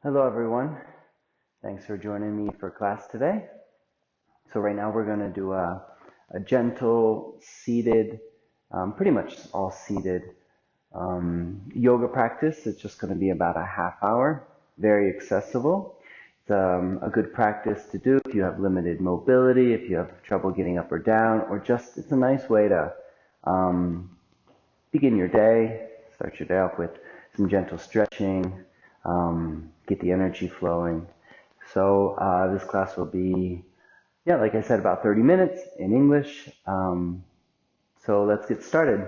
Hello everyone. Thanks for joining me for class today. So right now we're going to do a gentle seated, pretty much all seated yoga practice. It's just going to be about a half hour, very accessible. It's a good practice to do if you have limited mobility, if you have trouble getting up or down, or just it's a nice way to begin your day, start your day off with some gentle stretching, get the energy flowing. So this class will be, yeah, like I said, about 30 minutes in English. So let's get started.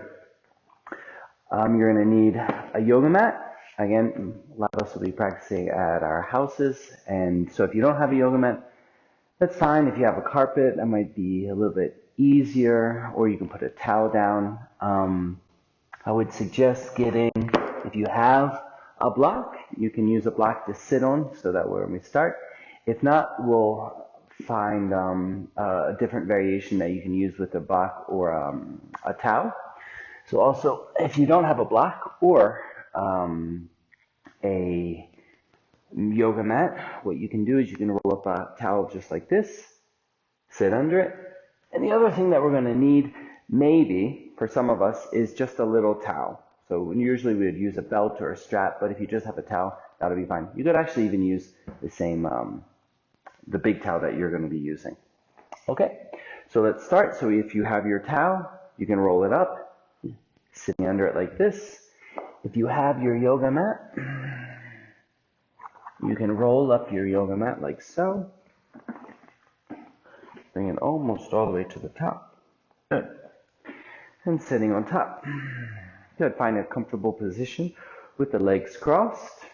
You're going to need a yoga mat. Again, a lot of us will be practicing at our houses. And so if you don't have a yoga mat, that's fine. If you have a carpet, that might be a little bit easier, or you can put a towel down. I would suggest getting, if you have a block, you can use a block to sit on so that when we start. If not, we'll find a different variation that you can use with a block or a towel. So also, if you don't have a block or a yoga mat, what you can do is you can roll up a towel just like this, sit under it. And the other thing that we're going to need, maybe, for some of us, is just a little towel. So usually we would use a belt or a strap, but if you just have a towel, that'll be fine. You could actually even use the same, the big towel that you're going to be using. Okay, so let's start. So if you have your towel, you can roll it up, sitting under it like this. If you have your yoga mat, you can roll up your yoga mat like so. Bring it almost all the way to the top. Good. And sitting on top. Good. Find a comfortable position with the legs crossed.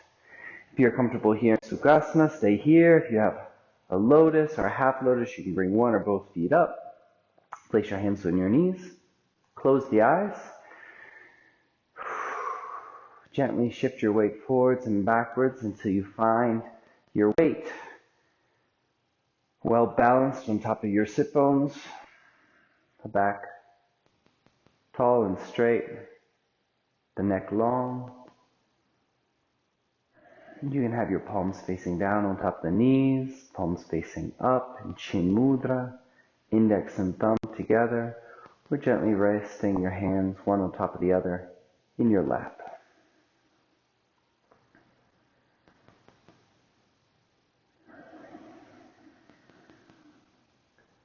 If you're comfortable here in Sukhasana, stay here. If you have a lotus or a half lotus, you can bring one or both feet up. Place your hands on your knees. Close the eyes. Gently shift your weight forwards and backwards until you find your weight well balanced on top of your sit bones. The back tall and straight. The neck long. You can have your palms facing down on top of the knees, palms facing up in Chin Mudra, index and thumb together, or gently resting your hands one on top of the other in your lap.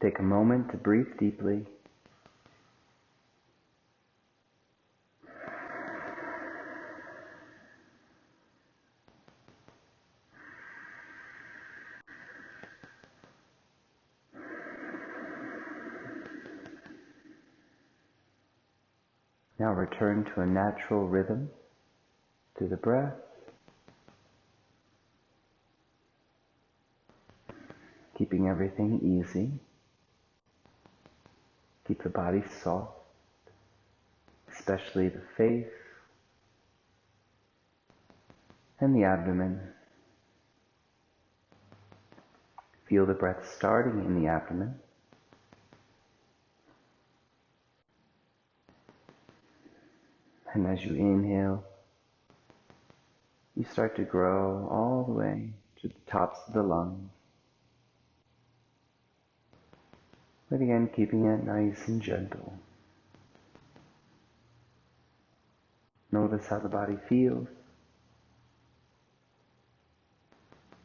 Take a moment to breathe deeply. Now return to a natural rhythm to the breath. Keeping everything easy. Keep the body soft, especially the face and the abdomen. Feel the breath starting in the abdomen. And as you inhale, you start to grow all the way to the tops of the lungs. But again, keeping it nice and gentle. Notice how the body feels.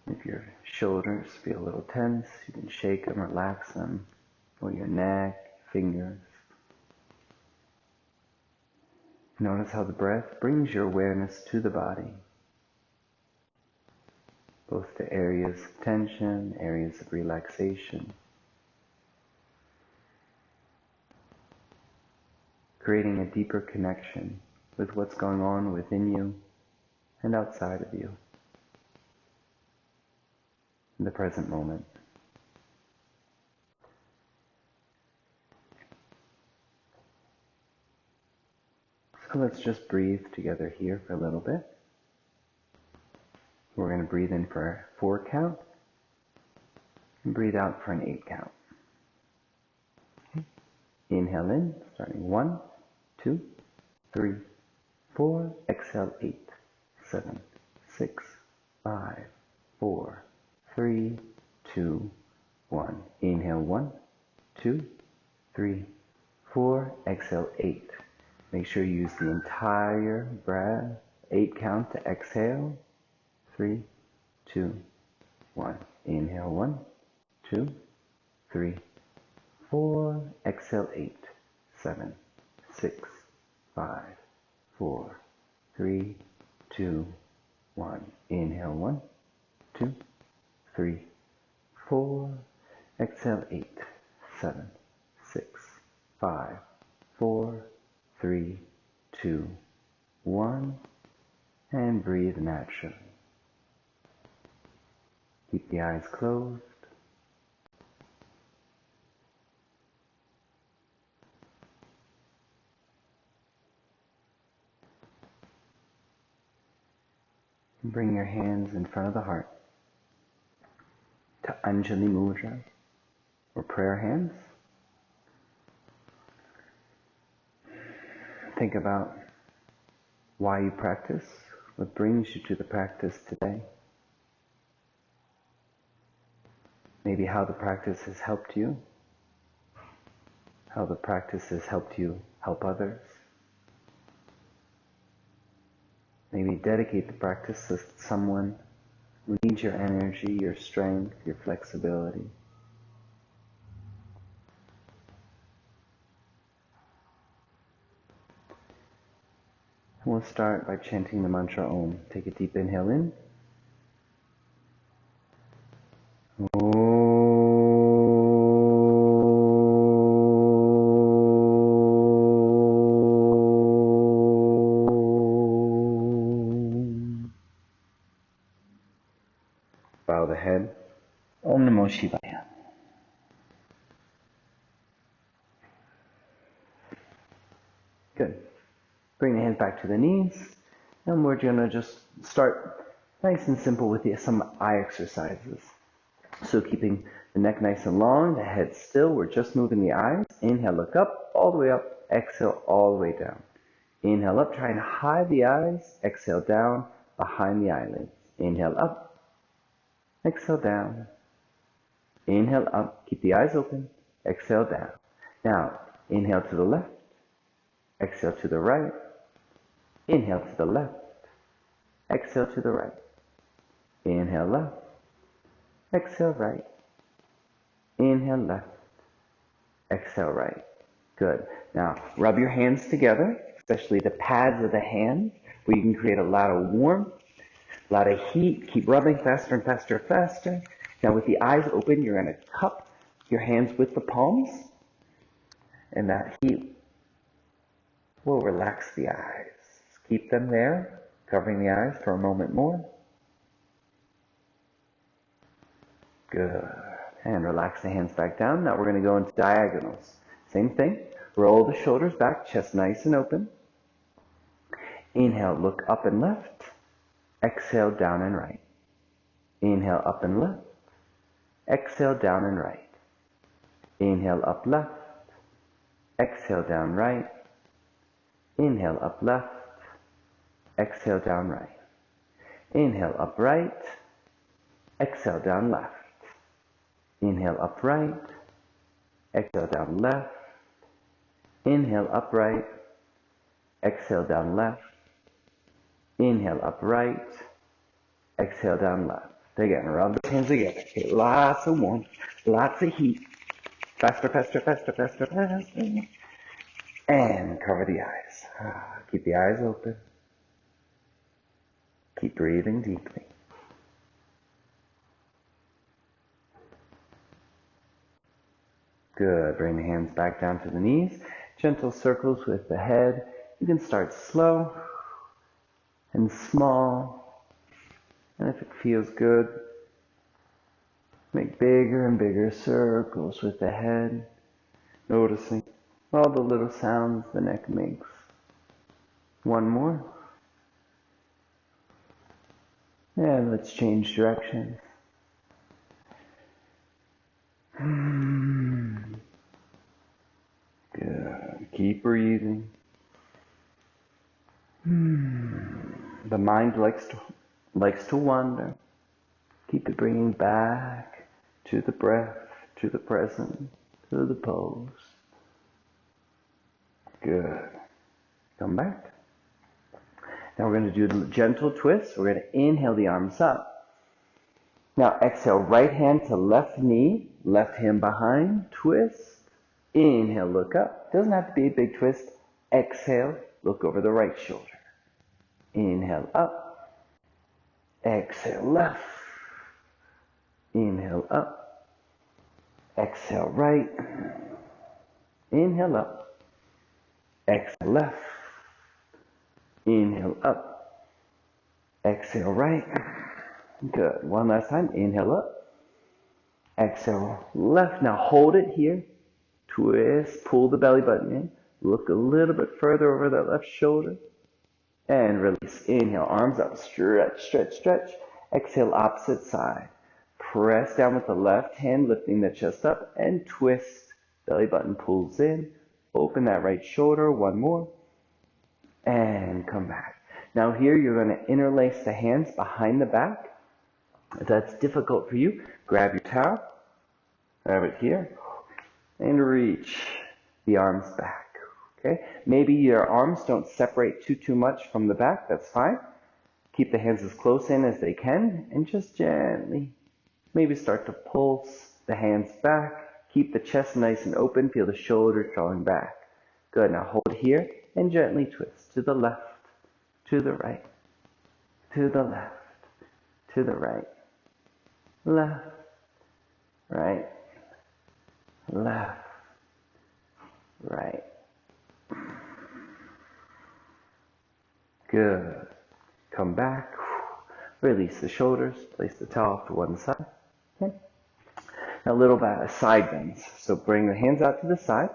If your shoulders feel a little tense, you can shake them, relax them, or your neck, fingers. Notice how the breath brings your awareness to the body, both to areas of tension, areas of relaxation, creating a deeper connection with what's going on within you and outside of you in the present moment. So let's just breathe together here for a little bit. We're going to breathe in for a 4 count and breathe out for an 8 count. Okay. Inhale in, starting 1, 2, 3, 4. Exhale 8, 7, 6, 5, 4, 3, 2, 1. Inhale 1, 2, 3, 4. Exhale 8. Make sure you use the entire breath. 8 count to exhale. 3, 2, 1. Inhale 1, 2, 3, 4. Exhale 8, 7, 6, 5, 4, 3, 2, 1. Inhale 1, 2, 3, 4. Exhale 8, 7, 6, 5, 4, 3, 2, 1. And breathe naturally. Keep the eyes closed. Bring your hands in front of the heart to Anjali Mudra, or prayer hands. Think about why you practice, what brings you to the practice today. Maybe how the practice has helped you, how the practice has helped you help others. Maybe dedicate the practice to someone who needs your energy, your strength, your flexibility. We'll start by chanting the mantra Om. Take a deep inhale in. Bow the head. Om Namo Shivaya. Good. Bring the hands back to the knees. And we're going to just start nice and simple with some eye exercises. So keeping the neck nice and long, the head still. We're just moving the eyes. Inhale, look up, all the way up. Exhale, all the way down. Inhale up, try and hide the eyes. Exhale down, behind the eyelids. Inhale up. Exhale down. Inhale up, keep the eyes open. Exhale down. Now, inhale to the left. Exhale to the right. Inhale to the left. Exhale to the right. Inhale left. Exhale right. Inhale left. Exhale right. Good. Now, rub your hands together, especially the pads of the hands, where you can create a lot of warmth, a lot of heat. Keep rubbing faster and faster and faster. Now, with the eyes open, you're going to cup your hands with the palms, and that heat will relax the eyes. Keep them there, covering the eyes for a moment more. Good. And relax the hands back down. Now we're going to go into diagonals. Same thing. Roll the shoulders back, chest nice and open. Inhale, look up and left. Exhale, down and right. Inhale, up and left. Exhale, down and right. Inhale, up left. Exhale, down right. Inhale, up left. Exhale, down right. Inhale, up right. Exhale, down left. Inhale, up right. Exhale, down left. Inhale, up right. Exhale, down left. Inhale, up right. Exhale, down left. Again, rub the hands together. Okay, lots of warmth, lots of heat. Faster, faster, faster, faster, faster. And cover the eyes. Keep the eyes open. Keep breathing deeply. Good. Bring the hands back down to the knees. Gentle circles with the head. You can start slow and small. And if it feels good, make bigger and bigger circles with the head, noticing all the little sounds the neck makes. One more. And let's change direction. Good. Keep breathing. The mind likes to wander. Keep it bringing back to the breath, to the present, to the pose. Good. Come back. Now we're going to do a gentle twist. We're going to inhale the arms up. Now exhale, right hand to left knee, left hand behind, twist. Inhale, look up. Doesn't have to be a big twist. Exhale, look over the right shoulder. Inhale up. Exhale left. Inhale up. Exhale right. Inhale up. Exhale left. Inhale up. Exhale right. Good. One last time. Inhale up. Exhale left. Now hold it here. Twist. Pull the belly button in. Look a little bit further over that left shoulder. And release. Inhale. Arms up. Stretch, stretch, stretch. Exhale. Opposite side. Press down with the left hand, lifting the chest up. And twist. Belly button pulls in. Open that right shoulder. One more. And come back. Now here you're going to interlace the hands behind the back. If that's difficult for you, grab your towel, grab it here, and reach the arms back. Okay? Maybe your arms don't separate too much from the back. That's fine. Keep the hands as close in as they can, and just gently, maybe start to pulse the hands back. Keep the chest nice and open. Feel the shoulders drawing back. Good. Now hold here and gently twist to the left, to the right, to the left, to the right. Left, right, left, right. Good. Come back. Release the shoulders. Place the towel off to one side. Okay. Now a little bit side bends. So bring the hands out to the side.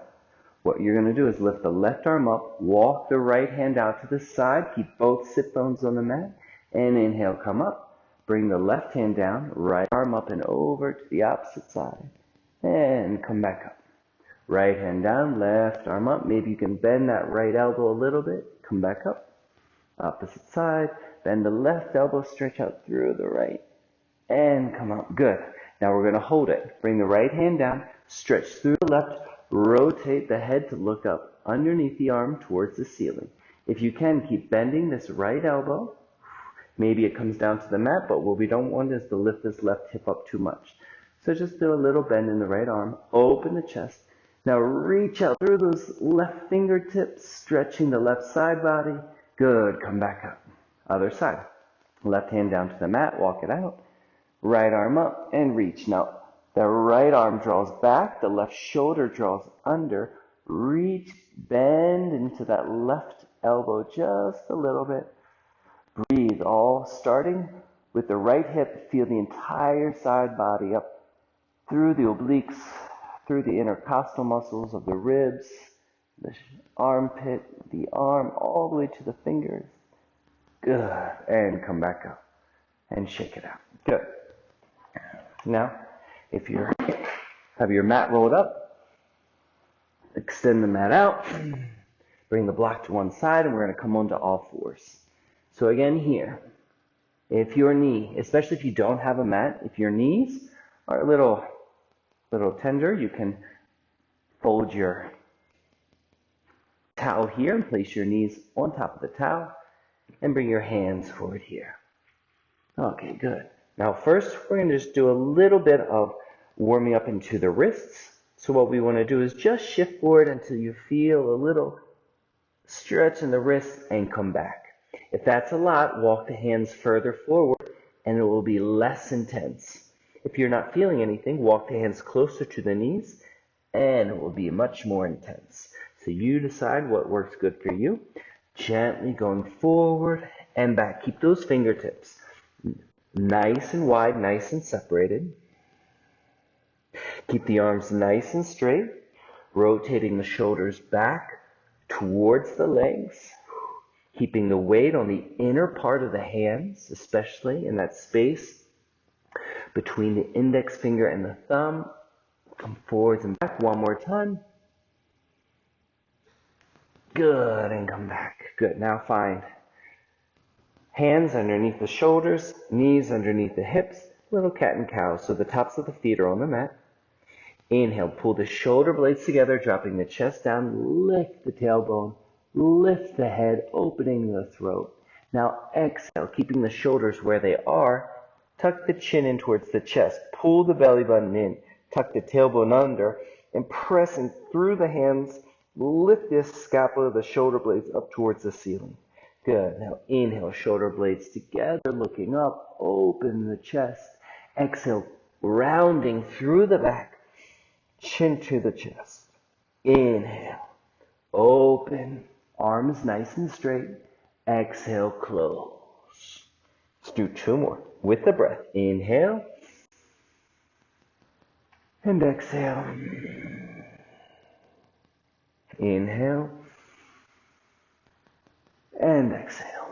What you're going to do is lift the left arm up. Walk the right hand out to the side. Keep both sit bones on the mat. And inhale, come up. Bring the left hand down, right arm up and over to the opposite side. And come back up. Right hand down, left arm up. Maybe you can bend that right elbow a little bit. Come back up. Opposite side. Bend the left elbow, stretch out through the right. And come up. Good. Now we're going to hold it. Bring the right hand down, stretch through the left, rotate the head to look up underneath the arm towards the ceiling. If you can, keep bending this right elbow. Maybe it comes down to the mat, but what we don't want is to lift this left hip up too much. So just do a little bend in the right arm. Open the chest. Now reach out through those left fingertips, stretching the left side body. Good. Come back up. Other side. Left hand down to the mat. Walk it out. Right arm up and reach. Now the right arm draws back. The left shoulder draws under. Reach. Bend into that left elbow just a little bit. Breathe, all starting with the right hip. Feel the entire side body up through the obliques, through the intercostal muscles of the ribs, the armpit, the arm, all the way to the fingers. Good. And come back up and shake it out. Good. Now, if you have your mat rolled up, extend the mat out, bring the block to one side, and we're going to come onto all fours. So again here, if your knee, especially if you don't have a mat, if your knees are a little tender, you can fold your towel here and place your knees on top of the towel and bring your hands forward here. Okay, good. Now first, we're going to just do a little bit of warming up into the wrists. So what we want to do is just shift forward until you feel a little stretch in the wrists and come back. If that's a lot, walk the hands further forward and it will be less intense. If you're not feeling anything, walk the hands closer to the knees and it will be much more intense. So you decide what works good for you. Gently going forward and back. Keep those fingertips nice and wide, nice and separated. Keep the arms nice and straight, rotating the shoulders back towards the legs. Keeping the weight on the inner part of the hands, especially in that space between the index finger and the thumb. Come forwards and back one more time. Good, and come back. Good. Now find hands underneath the shoulders, knees underneath the hips. little cat and cow. So the tops of the feet are on the mat. Inhale, pull the shoulder blades together, dropping the chest down, lift the tailbone, lift the head, opening the throat. Now exhale, keeping the shoulders where they are, tuck the chin in towards the chest, pull the belly button in, tuck the tailbone under, and pressing through the hands, lift this scapula, the shoulder blades up towards the ceiling. Good. Now inhale, shoulder blades together, looking up, open the chest. Exhale, rounding through the back, chin to the chest. Inhale, open, arms nice and straight. Exhale, close. Let's do two more with the breath. Inhale and exhale. Inhale and exhale.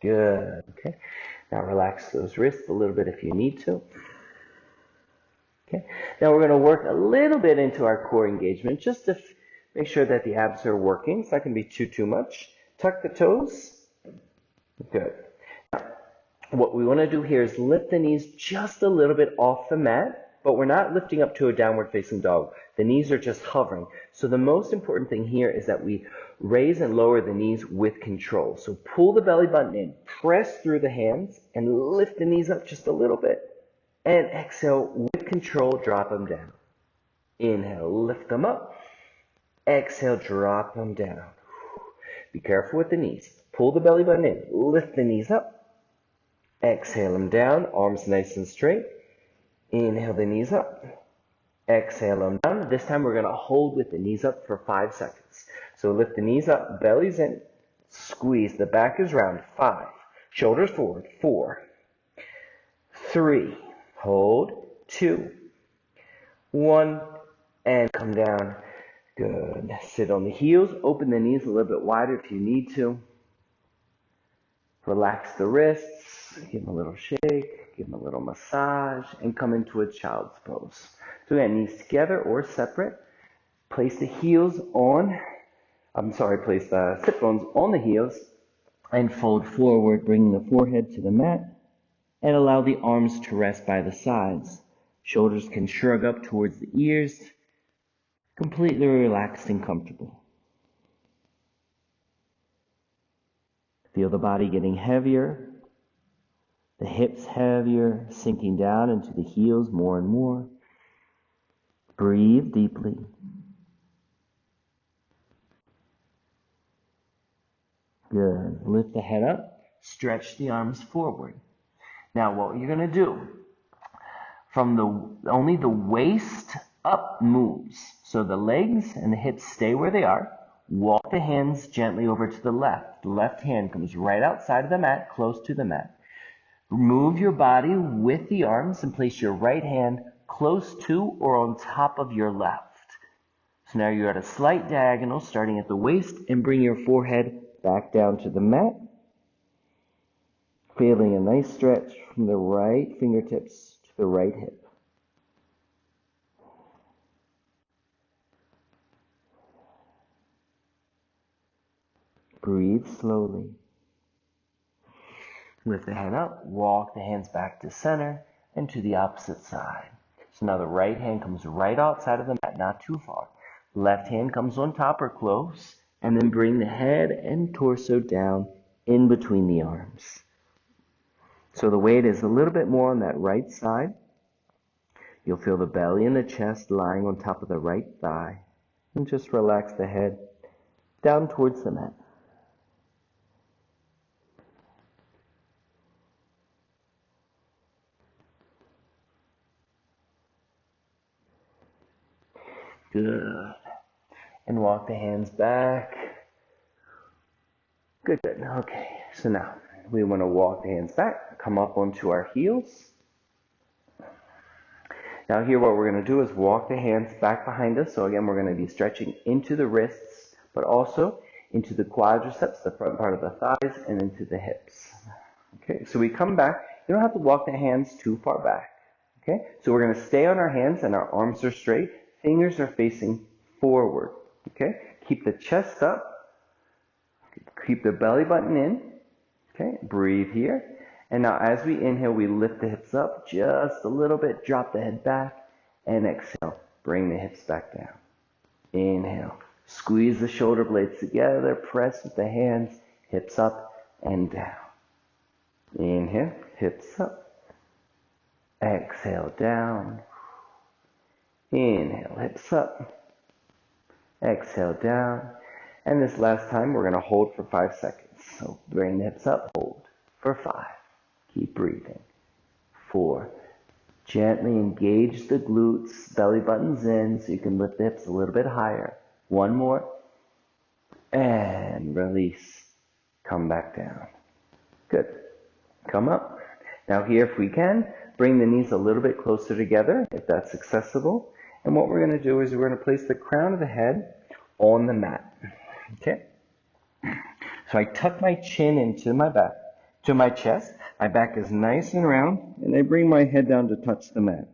Good. Okay. Now relax those wrists a little bit if you need to. Okay. Now we're going to work a little bit into our core engagement just to make sure that the abs are working. It's not going to be too much. Tuck the toes. Good. Now, what we want to do here is lift the knees just a little bit off the mat, but we're not lifting up to a downward facing dog. The knees are just hovering. So the most important thing here is that we raise and lower the knees with control. So pull the belly button in, press through the hands, and lift the knees up just a little bit. And exhale, with control, drop them down. Inhale, lift them up. Exhale, drop them down. Be careful with the knees. Pull the belly button in, lift the knees up. Exhale them down, arms nice and straight. Inhale the knees up. Exhale them down. This time we're going to hold with the knees up for 5 seconds. So lift the knees up, belly's in, squeeze, the back is round. 5, shoulders forward. 4, 3, hold. 2, 1, and come down. Good. Sit on the heels, open the knees a little bit wider if you need to. Relax the wrists, give them a little shake, give them a little massage, and come into a child's pose. So again, knees together or separate. Place the sit bones on the heels and fold forward, bringing the forehead to the mat, and allow the arms to rest by the sides. Shoulders can shrug up towards the ears, completely relaxed and comfortable. Feel the body getting heavier, the hips heavier, sinking down into the heels more and more. Breathe deeply. Good. Lift the head up, stretch the arms forward. Now what you're going to do, only the waist up moves. So the legs and the hips stay where they are. Walk the hands gently over to the left. The left hand comes right outside of the mat, close to the mat. Move your body with the arms and place your right hand close to or on top of your left. So now you're at a slight diagonal starting at the waist, and bring your forehead back down to the mat. Feeling a nice stretch from the right fingertips to the right hip. Breathe slowly. Lift the head up, walk the hands back to center and to the opposite side. So now the right hand comes right outside of the mat, not too far. Left hand comes on top or close, and then bring the head and torso down in between the arms. So the weight is a little bit more on that right side. You'll feel the belly and the chest lying on top of the right thigh. And just relax the head down towards the mat. Good. And walk the hands back. Good. Okay. So now we want to walk the hands back, come up onto our heels. Now here what we're going to do is walk the hands back behind us. So again, we're going to be stretching into the wrists, but also into the quadriceps, the front part of the thighs, and into the hips. Okay, so we come back. You don't have to walk the hands too far back. Okay, so we're going to stay on our hands and our arms are straight. Fingers are facing forward. Okay, keep the chest up. Keep the belly button in. Okay, breathe here. And now as we inhale, we lift the hips up just a little bit, drop the head back, and exhale. Bring the hips back down. Inhale. Squeeze the shoulder blades together, press with the hands, hips up and down. Inhale, hips up. Exhale, down. Inhale, hips up. Exhale, down. And this last time, we're going to hold for 5 seconds. So bring the hips up, hold for 5. Keep breathing. 4. Gently engage the glutes, belly buttons in, so you can lift the hips a little bit higher. 1 more. And release. Come back down. Good. Come up. Now here, if we can, bring the knees a little bit closer together, if that's accessible. And what we're going to do is we're going to place the crown of the head on the mat. Okay? So I tuck my chin into my back, to my chest. My back is nice and round, and I bring my head down to touch the mat.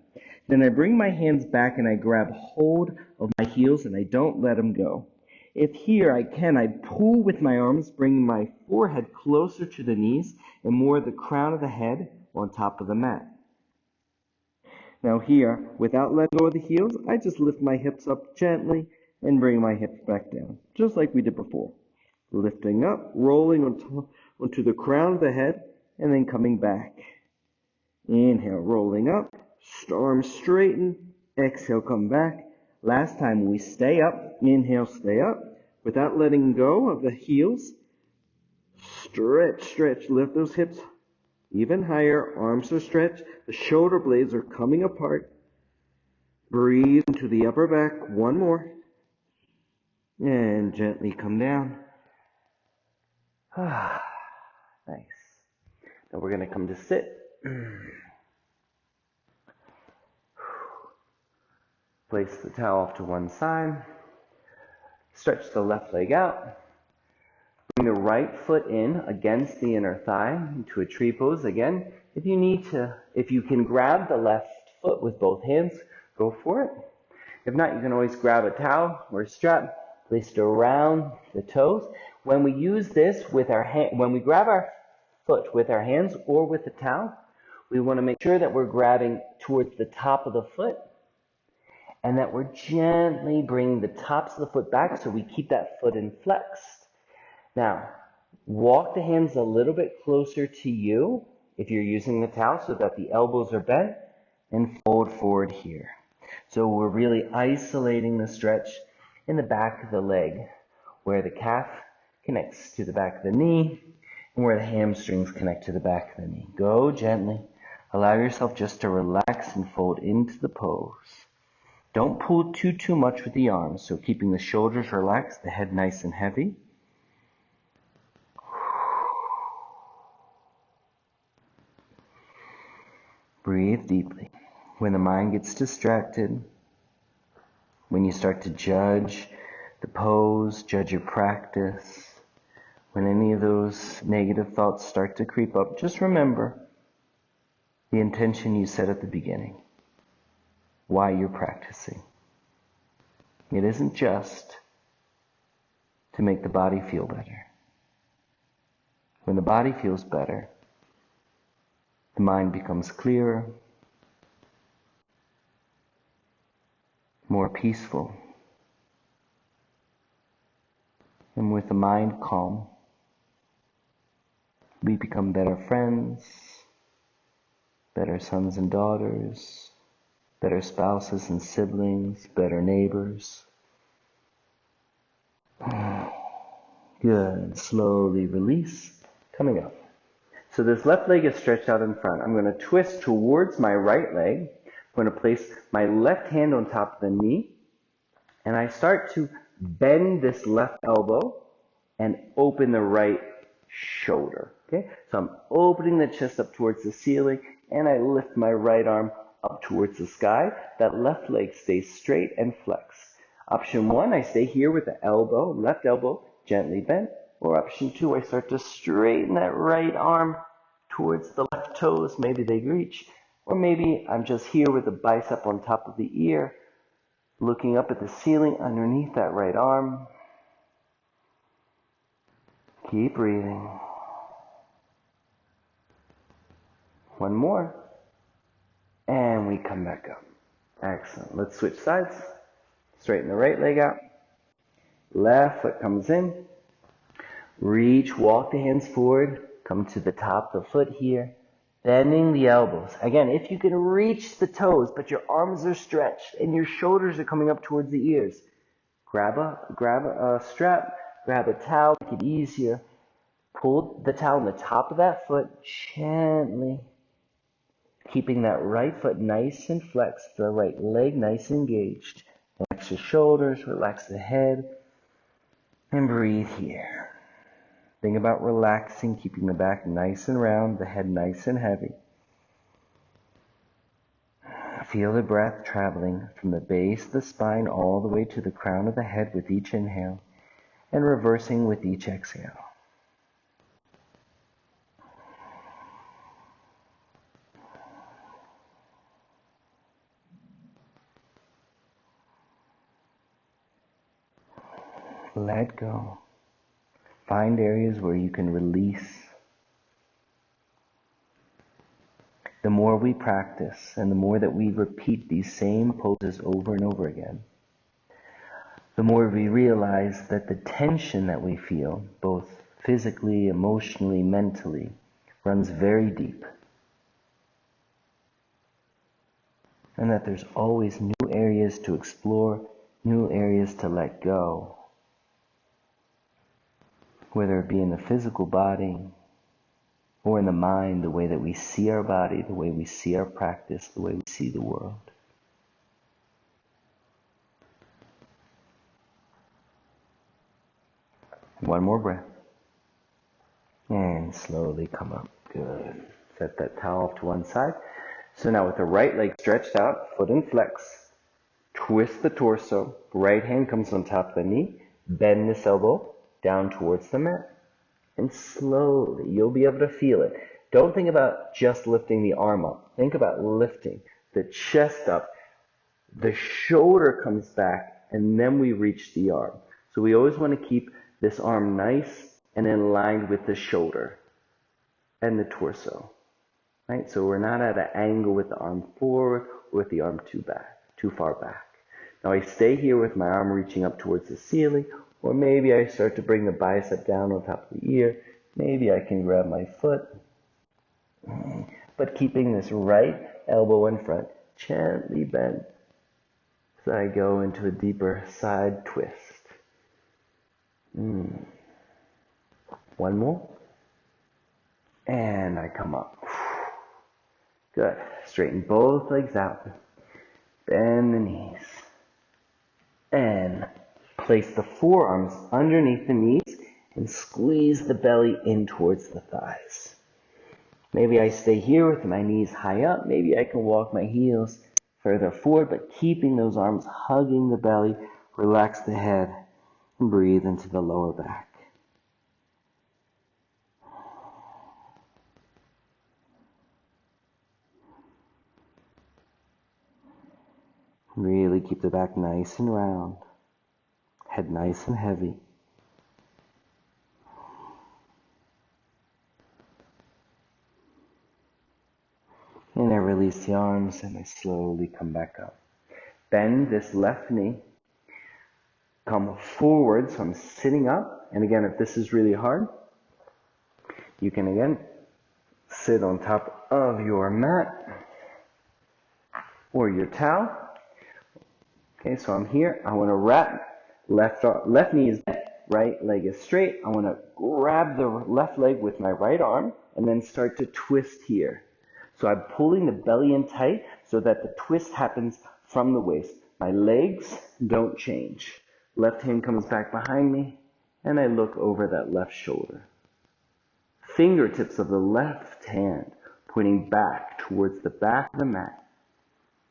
Then I bring my hands back and I grab hold of my heels and I don't let them go. If here I can, I pull with my arms, bringing my forehead closer to the knees and more the crown of the head on top of the mat. Now here, without letting go of the heels, I just lift my hips up gently and bring my hips back down, just like we did before. Lifting up, rolling onto the crown of the head, and then coming back. Inhale, rolling up, arms straighten, exhale, come back. Last time we stay up, inhale, stay up, without letting go of the heels. Stretch, stretch, lift those hips even higher, arms are stretched, the shoulder blades are coming apart. Breathe into the upper back, 1 more. And gently come down. Nice. Now we're going to come to sit. Place the towel off to one side. Stretch the left leg out. Bring the right foot in against the inner thigh into a tree pose. Again, if you can grab the left foot with both hands, go for it. If not, you can always grab a towel or a strap, place it around the toes. When we use this with our hand, when we grab our foot with our hands or with the towel, we want to make sure that we're grabbing towards the top of the foot and that we're gently bringing the tops of the foot back so we keep that foot inflexed. Now, walk the hands a little bit closer to you if you're using the towel so that the elbows are bent, and fold forward here. So we're really isolating the stretch in the back of the leg where the calf connects to the back of the knee and where the hamstrings connect to the back of the knee. Go gently. Allow yourself just to relax and fold into the pose. Don't pull too much with the arms, so keeping the shoulders relaxed, the head nice and heavy. Breathe deeply. When the mind gets distracted, when you start to judge the pose, judge your practice, when any of those negative thoughts start to creep up, just remember the intention you set at the beginning, why you're practicing. It isn't just to make the body feel better. When the body feels better, the mind becomes clearer, more peaceful, and with the mind calm, we become better friends, better sons and daughters, better spouses and siblings, better neighbors. Good. Slowly release. Coming up. So this left leg is stretched out in front. I'm going to twist towards my right leg. I'm going to place my left hand on top of the knee. And I start to bend this left elbow and open the right shoulder. Okay? So I'm opening the chest up towards the ceiling and I lift my right arm up towards the sky. That left leg stays straight and flexed. Option 1, I stay here with the elbow, left elbow, gently bent. Or option 2, I start to straighten that right arm towards the left toes. Maybe they reach. Or maybe I'm just here with the bicep on top of the ear, looking up at the ceiling underneath that right arm. Keep breathing. One more. And we come back up. Excellent. Let's switch sides. Straighten the right leg out. Left foot comes in. Reach, walk the hands forward. Come to the top of the foot here. Bending the elbows. Again, if you can reach the toes, but your arms are stretched and your shoulders are coming up towards the ears, grab a strap, grab a towel, make it easier. Pull the towel on the top of that foot gently, keeping that right foot nice and flexed, the right leg nice and engaged. Relax your shoulders, relax the head, and breathe here. Think about relaxing, keeping the back nice and round, the head nice and heavy. Feel the breath traveling from the base of the spine all the way to the crown of the head with each inhale, and reversing with each exhale. Let go. Find areas where you can release. The more we practice and the more that we repeat these same poses over and over again, the more we realize that the tension that we feel, both physically, emotionally, mentally, runs very deep. And that there's always new areas to explore, new areas to let go. Whether it be in the physical body or in the mind, the way that we see our body, the way we see our practice, the way we see the world. One more breath. And slowly come up. Good. Set that towel off to one side. So now with the right leg stretched out, foot in flex, twist the torso, right hand comes on top of the knee, bend this elbow down towards the mat. And slowly, you'll be able to feel it. Don't think about just lifting the arm up. Think about lifting the chest up. The shoulder comes back, and then we reach the arm. So we always want to keep this arm nice and in line with the shoulder and the torso. Right? So we're not at an angle with the arm forward or with the arm too far back. Now I stay here with my arm reaching up towards the ceiling, or maybe I start to bring the bicep down on top of the ear. Maybe I can grab my foot. But keeping this right elbow in front, gently bent. So I go into a deeper side twist. One more. And I come up. Good. Straighten both legs out. Bend the knees. And place the forearms underneath the knees and squeeze the belly in towards the thighs. Maybe I stay here with my knees high up. Maybe I can walk my heels further forward, but keeping those arms hugging the belly, relax the head, and breathe into the lower back. Really keep the back nice and round, head nice and heavy. And I release the arms and I slowly come back up. Bend this left knee. Come forward, so I'm sitting up. And again, if this is really hard, you can again sit on top of your mat or your towel. Okay, so I'm here. I want to wrap left knee is bent, right leg is straight. I want to grab the left leg with my right arm and then start to twist here. So I'm pulling the belly in tight so that the twist happens from the waist. My legs don't change. Left hand comes back behind me, and I look over that left shoulder. Fingertips of the left hand pointing back towards the back of the mat.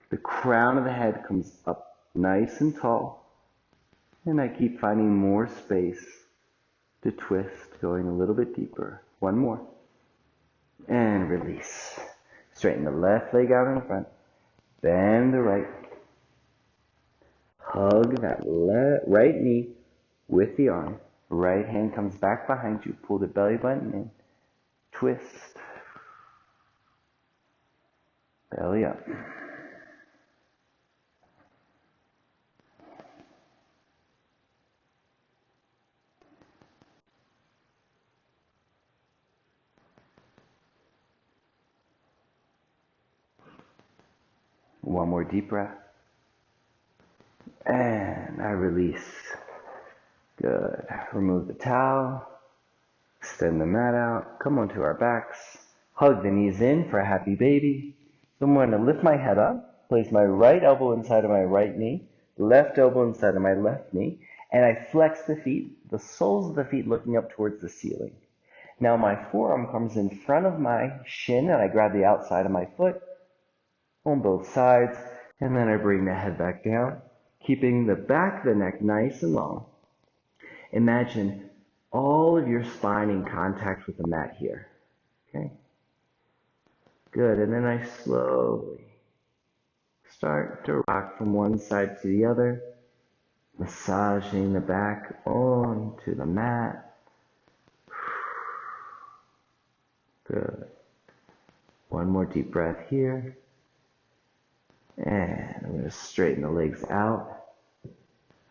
The crown of the head comes up nice and tall, and I keep finding more space to twist, going a little bit deeper. One more. And release. Straighten the left leg out in front. Bend the right. Hug that right knee with the arm. Right hand comes back behind you. Pull the belly button in. Twist. Belly up. One more deep breath. And I release. Good. Remove the towel. Extend the mat out. Come onto our backs. Hug the knees in for a happy baby. So I'm going to lift my head up. Place my right elbow inside of my right knee. Left elbow inside of my left knee. And I flex the feet. The soles of the feet looking up towards the ceiling. Now my forearm comes in front of my shin and I grab the outside of my foot on both sides. And then I bring the head back down, keeping the back of the neck nice and long. Imagine all of your spine in contact with the mat here. Okay? Good. And then I slowly start to rock from one side to the other, massaging the back onto the mat. Good. One more deep breath here. And I'm going to straighten the legs out.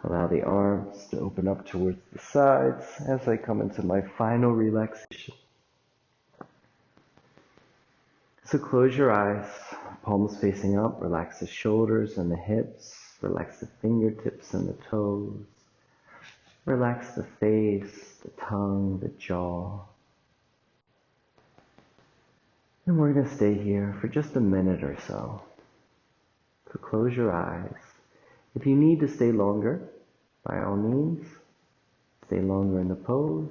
Allow the arms to open up towards the sides as I come into my final relaxation. So close your eyes, palms facing up, relax the shoulders and the hips, relax the fingertips and the toes, relax the face, the tongue, the jaw. And we're going to stay here for just a minute or so. So close your eyes. If you need to stay longer, by all means, stay longer in the pose.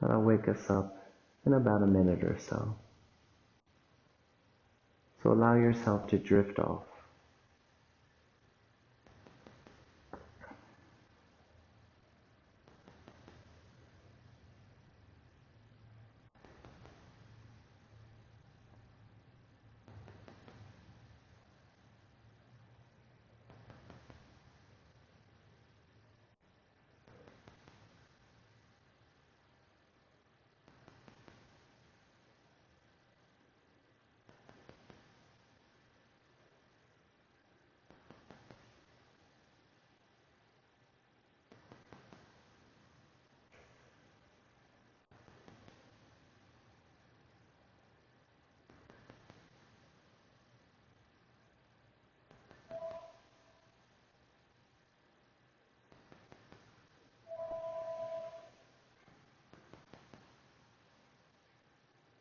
But I'll wake us up in about a minute or so. So allow yourself to drift off.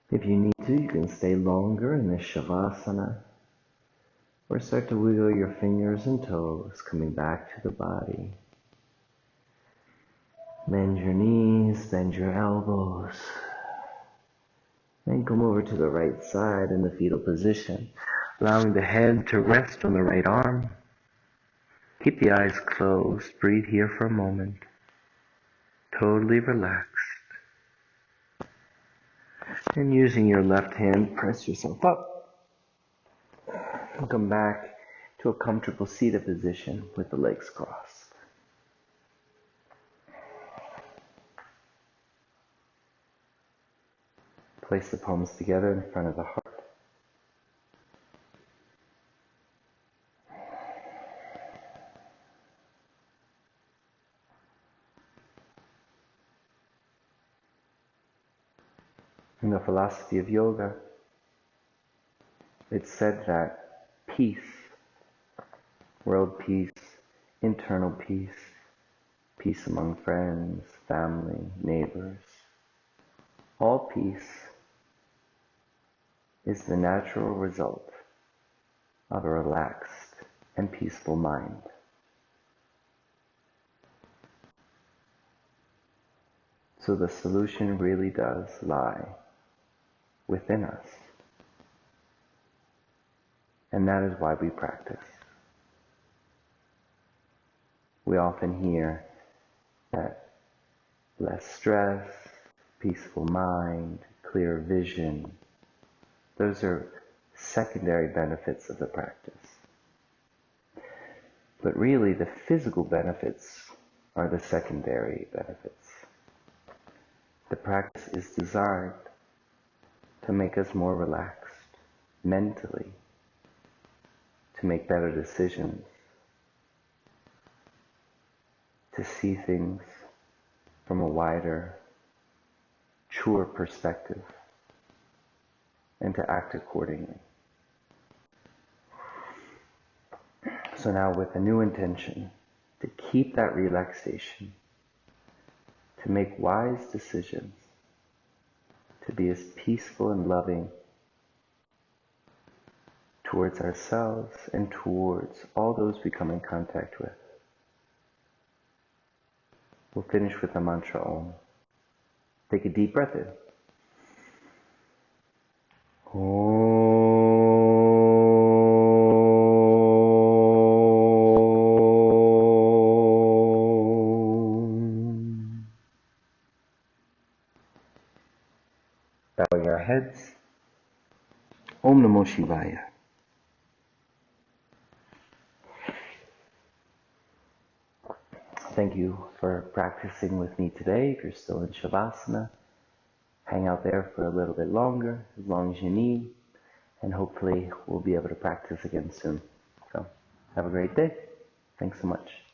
If you need to, you can stay longer in this Shavasana, or start to wiggle your fingers and toes, coming back to the body. Bend your knees, bend your elbows, then come over to the right side in the fetal position, allowing the head to rest on the right arm. Keep the eyes closed, breathe here for a moment, totally relaxed. And using your left hand, press yourself up. And come back to a comfortable seated position with the legs crossed. Place the palms together in front of the heart. In the philosophy of yoga, it's said that peace, world peace, internal peace, peace among friends, family, neighbors, all peace is the natural result of a relaxed and peaceful mind. So the solution really does lie within us. And that is why we practice. We often hear that less stress, peaceful mind, clear vision, those are secondary benefits of the practice. But really, the physical benefits are the secondary benefits. The practice is designed to make us more relaxed mentally, to make better decisions, to see things from a wider, truer perspective, and to act accordingly. So now with a new intention, to keep that relaxation, to make wise decisions, to be as peaceful and loving towards ourselves and towards all those we come in contact with. We'll finish with the mantra Om. Take a deep breath in. Om. Bowing our heads. Om Namo Shivaya. Thank you for practicing with me today. If you're still in Shavasana, hang out there for a little bit longer, as long as you need, and hopefully we'll be able to practice again soon. So, have a great day. Thanks so much.